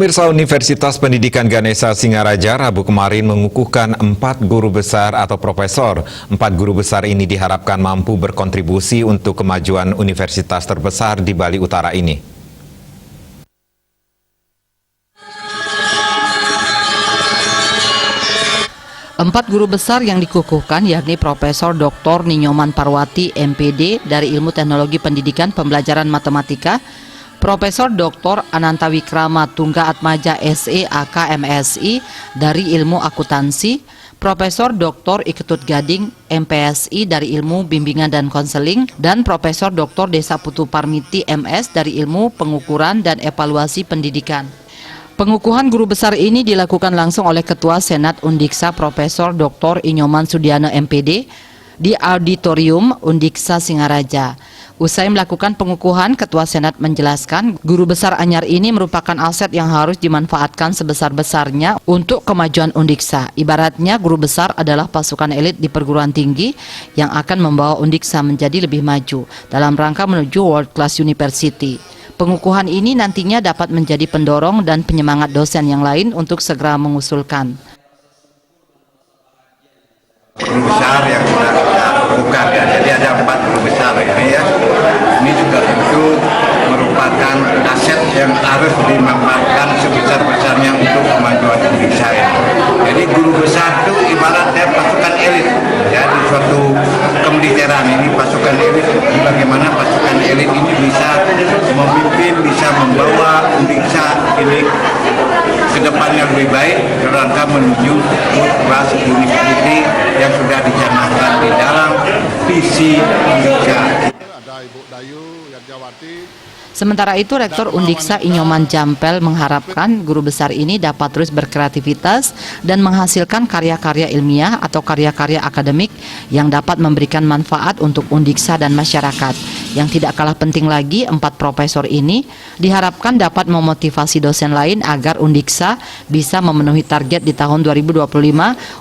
Pemirsa, Universitas Pendidikan Ganesha Singaraja Rabu kemarin mengukuhkan 4 guru besar atau profesor. 4 guru besar ini diharapkan mampu berkontribusi untuk kemajuan universitas terbesar di Bali Utara ini. Empat guru besar yang dikukuhkan yakni Profesor Dr. Ninyoman Parwati, MPD dari Ilmu Teknologi Pendidikan Pembelajaran Matematika, Profesor Dr. Ananta Wikrama Tungga Atmaja SE AK MSI dari Ilmu Akuntansi, Profesor Dr. Iketut Gading MPSI dari Ilmu Bimbingan dan Konseling, dan Profesor Dr. Desa Putu Parmiti MS dari Ilmu Pengukuran dan Evaluasi Pendidikan. Pengukuhan guru besar ini dilakukan langsung oleh Ketua Senat Undiksa Profesor Dr. Inyoman Sudiana MPD di Auditorium Undiksa Singaraja. Usai melakukan pengukuhan, Ketua Senat menjelaskan guru besar anyar ini merupakan aset yang harus dimanfaatkan sebesar-besarnya untuk kemajuan Undiksa. Ibaratnya guru besar adalah pasukan elit di perguruan tinggi yang akan membawa Undiksa menjadi lebih maju dalam rangka menuju World Class University. Pengukuhan ini nantinya dapat menjadi pendorong dan penyemangat dosen yang lain untuk segera mengusulkan. Guru besar yang sudah kita buka, jadi ada 4 guru besar ini ya. Ini juga itu merupakan aset yang harus dimanfaatkan sebesar-besarnya untuk kemajuan Indonesia ini. Jadi guru besar itu ibaratnya pasukan elit ya, di suatu kemiliteran ini pasukan elit. Bagaimana pasukan elit ini bisa memimpin, bisa membawa Indonesia ini ke depannya lebih baik dalam rangka menuju World Class University yang sudah dicanangkan di dalam visi Indonesia. Sementara itu, Rektor Undiksa Inyoman Jampel mengharapkan guru besar ini dapat terus berkreativitas dan menghasilkan karya-karya ilmiah atau karya-karya akademik yang dapat memberikan manfaat untuk Undiksa dan masyarakat. Yang tidak kalah penting lagi, 4 profesor ini diharapkan dapat memotivasi dosen lain agar Undiksa bisa memenuhi target di tahun 2025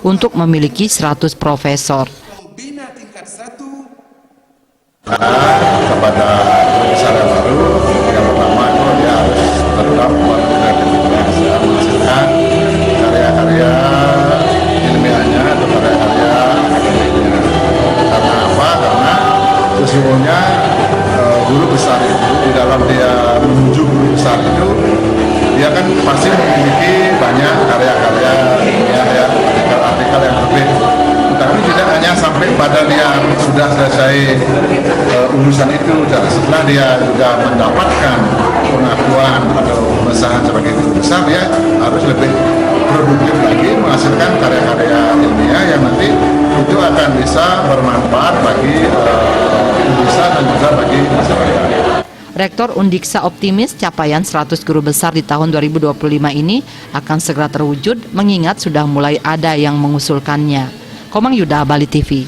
untuk memiliki 100 profesor. Kepada besar yang baru, yang pertama itu dia harus tetap berkreativitas, menghasilkan karya-karya ilmiahnya atau karya-karya akademiknya. Karena apa? Karena sesungguhnya guru besar itu di dalam dia menuju guru besar itu dia kan pasti memiliki banyak karya-karya ilmiah ya, artikel-artikel yang terbit. Tapi tidak hanya sampai pada dia sudah selesai urusan itu, setelah dia sudah mendapatkan pengakuan atau pengesahan sebagai guru besar, dia harus lebih produktif lagi menghasilkan karya-karya ilmiah yang nanti itu akan bisa bermanfaat bagi Undiksa dan juga bagi masyarakat. Rektor Undiksa optimis capaian 100 guru besar di tahun 2025 ini akan segera terwujud mengingat sudah mulai ada yang mengusulkannya. Komang Yuda, Bali TV.